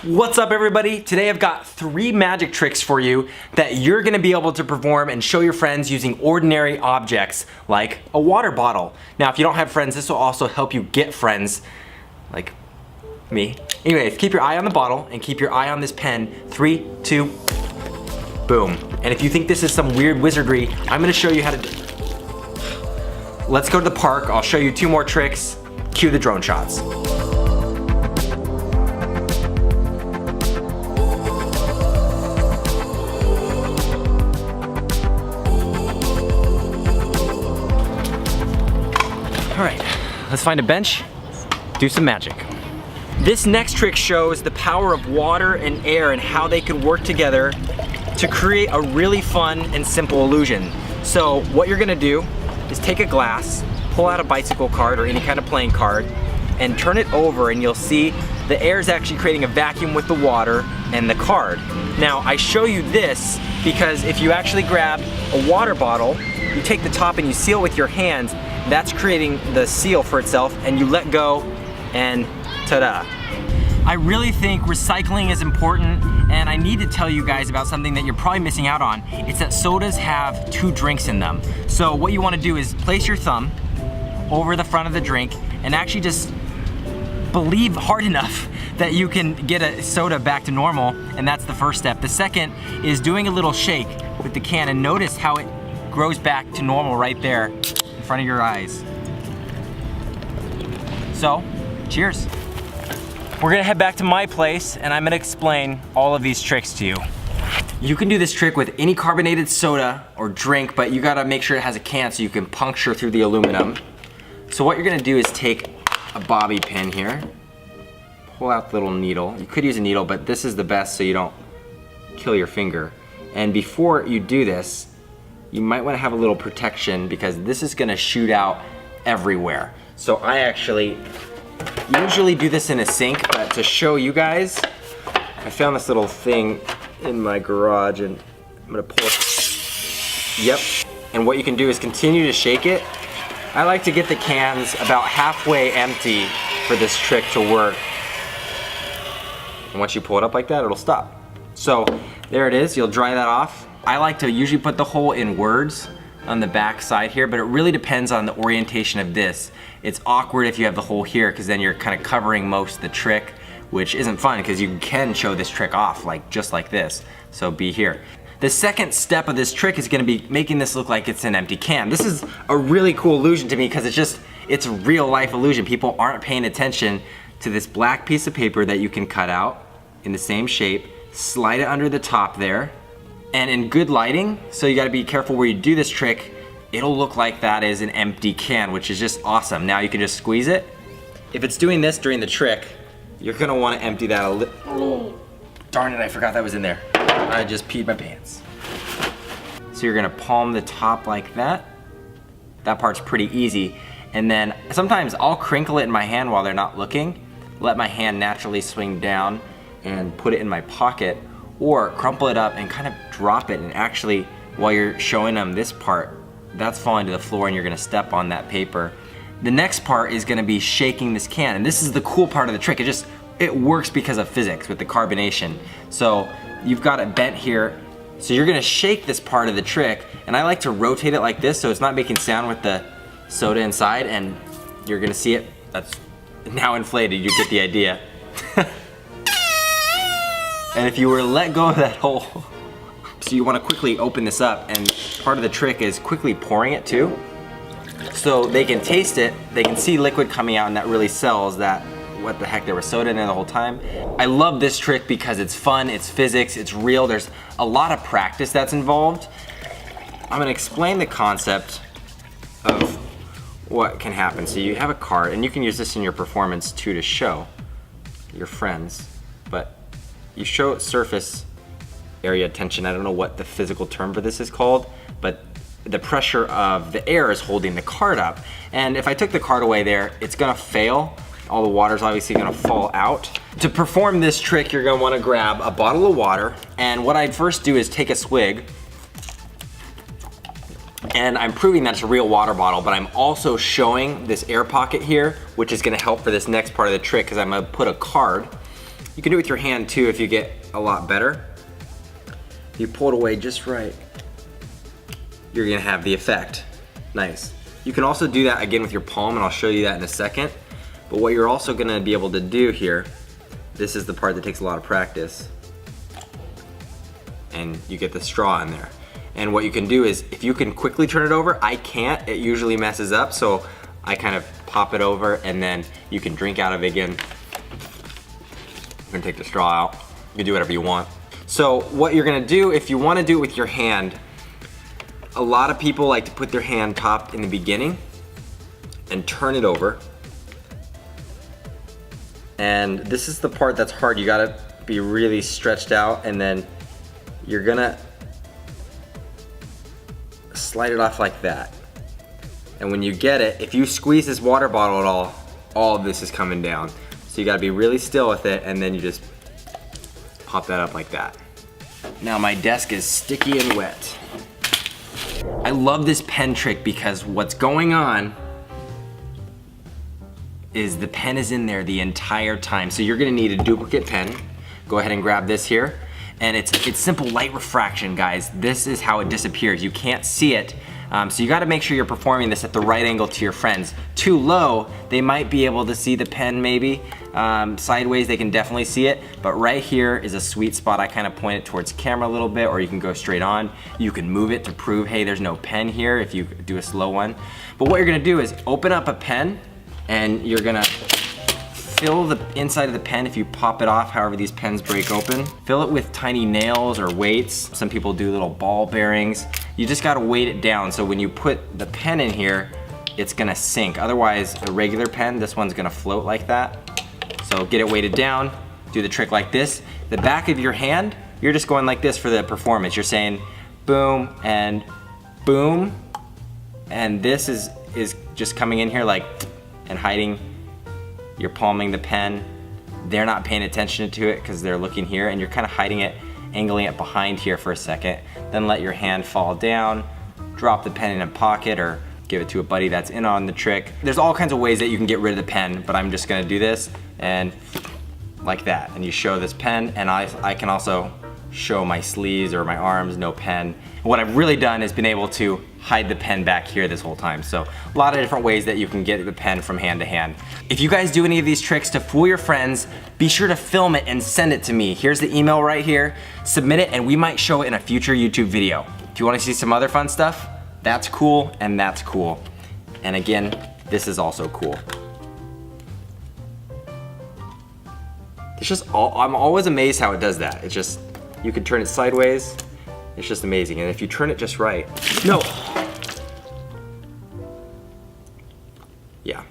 What's up everybody? Today I've got 3 magic tricks for you that you're gonna be able to perform and show your friends using ordinary objects like a water bottle. Now if you don't have friends, this will also help you get friends like me. Anyways, keep your eye on the bottle and keep your eye on this pen. 3, 2, boom. And if you think this is some weird wizardry, I'm gonna show you how to do it. Let's go to the park. I'll show you 2 more tricks. Cue the drone shots. All right, let's find a bench, do some magic. This next trick shows the power of water and air and how they can work together to create a really fun and simple illusion. So what you're gonna do is take a glass, pull out a bicycle card or any kind of playing card, and turn it over and you'll see the air is actually creating a vacuum with the water and the card. Now I show you this because if you actually grab a water bottle, you take the top and you seal with your hands, that's creating the seal for itself, and you let go and ta-da. I really think recycling is important, and I need to tell you guys about something that you're probably missing out on. It's that sodas have 2 drinks in them. So what you want to do is place your thumb over the front of the drink and actually just believe hard enough that you can get a soda back to normal, and that's the first step. The second is doing a little shake with the can, and notice how it grows back to normal right there in front of your eyes. So, cheers. We're gonna head back to my place and I'm gonna explain all of these tricks to you. You can do this trick with any carbonated soda or drink, but you gotta make sure it has a can so you can puncture through the aluminum. So what you're gonna do is take a bobby pin here, pull out the little needle. You could use a needle, but this is the best so you don't kill your finger. And before you do this, you might want to have a little protection because this is going to shoot out everywhere. So I actually usually do this in a sink, but to show you guys, I found this little thing in my garage and I'm going to pull it. Yep. And what you can do is continue to shake it. I like to get the cans about halfway empty for this trick to work. And once you pull it up like that, it'll stop. So there it is. You'll dry that off. I like to usually put the hole in words on the back side here, but it really depends on the orientation of this. It's awkward if you have the hole here because then you're kind of covering most of the trick, which isn't fun because you can show this trick off like just like this. So be here. The second step of this trick is going to be making this look like it's an empty can. This is a really cool illusion to me because it's a real life illusion. People aren't paying attention to this black piece of paper that you can cut out in the same shape, slide it under the top there. And in good lighting, so you gotta be careful where you do this trick, it'll look like that is an empty can, which is just awesome. Now you can just squeeze it. If it's doing this during the trick, you're gonna wanna empty that a little. Oh, darn it, I forgot that was in there. I just peed my pants. So you're gonna palm the top like that. That part's pretty easy. And then sometimes I'll crinkle it in my hand while they're not looking, let my hand naturally swing down and put it in my pocket, or crumple it up and kind of drop it, and actually while you're showing them this part, that's falling to the floor and you're gonna step on that paper. The next part is gonna be shaking this can, and this is the cool part of the trick. It works because of physics with the carbonation. So you've got it bent here, so you're gonna shake this part of the trick, and I like to rotate it like this so it's not making sound with the soda inside, and you're gonna see it, that's now inflated, you get the idea. And if you were to let go of that hole, so you want to quickly open this up, and part of the trick is quickly pouring it too. So they can taste it, they can see liquid coming out, and that really sells that, what the heck, there was soda in there the whole time. I love this trick because it's fun, it's physics, it's real, there's a lot of practice that's involved. I'm gonna explain the concept of what can happen. So you have a card, and you can use this in your performance too to show your friends, but you show surface area tension. I don't know what the physical term for this is called, but the pressure of the air is holding the card up. And if I took the card away there, it's gonna fail. All the water's obviously gonna fall out. To perform this trick, you're gonna wanna grab a bottle of water, and what I'd first do is take a swig, and I'm proving that it's a real water bottle, but I'm also showing this air pocket here, which is gonna help for this next part of the trick, because I'm gonna put a card You can do it with your hand too if you get a lot better. If you pull it away just right, you're gonna have the effect. Nice. You can also do that again with your palm, and I'll show you that in a second. But what you're also gonna be able to do here, this is the part that takes a lot of practice. And you get the straw in there. And what you can do is, if you can quickly turn it over, I can't, it usually messes up, so I kind of pop it over and then you can drink out of it again. You can take the straw out. You can do whatever you want. So what you're gonna do, if you wanna do it with your hand, a lot of people like to put their hand top in the beginning and turn it over. And this is the part that's hard. You gotta be really stretched out, and then you're gonna slide it off like that. And when you get it, if you squeeze this water bottle at all of this is coming down. So you gotta be really still with it, and then you just pop that up like that. Now my desk is sticky and wet. I love this pen trick because what's going on is the pen is in there the entire time. So you're gonna need a duplicate pen. Go ahead and grab this here. And it's simple light refraction, guys. This is how it disappears. You can't see it. So you gotta make sure you're performing this at the right angle to your friends. Too low, they might be able to see the pen maybe. Sideways, they can definitely see it. But right here is a sweet spot. I kind of point it towards camera a little bit, or you can go straight on. You can move it to prove, hey, there's no pen here if you do a slow one. But what you're gonna do is open up a pen, and you're gonna fill the inside of the pen. If you pop it off, however these pens break open, fill it with tiny nails or weights. Some people do little ball bearings. You just gotta weight it down, so when you put the pen in here, it's gonna sink. Otherwise, a regular pen, this one's gonna float like that. So get it weighted down, do the trick like this. The back of your hand, you're just going like this for the performance. You're saying boom and boom, and this is just coming in here like and hiding. You're palming the pen. They're not paying attention to it because they're looking here, and you're kind of hiding it, angling it behind here for a second. Then let your hand fall down, drop the pen in a pocket, or give it to a buddy that's in on the trick. There's all kinds of ways that you can get rid of the pen, but I'm just gonna do this and like that. And you show this pen, and I can also show my sleeves or my arms, no pen. What I've really done is been able to hide the pen back here this whole time. So a lot of different ways that you can get the pen from hand to hand. If you guys do any of these tricks to fool your friends, be sure to film it and send it to me. Here's the email right here. Submit it and we might show it in a future YouTube video. If you want to see some other fun stuff, that's cool and that's cool. And again, this is also cool. It's just, I'm always amazed how it does that. It's just, you can turn it sideways. It's just amazing. And if you turn it just right, no. Yeah.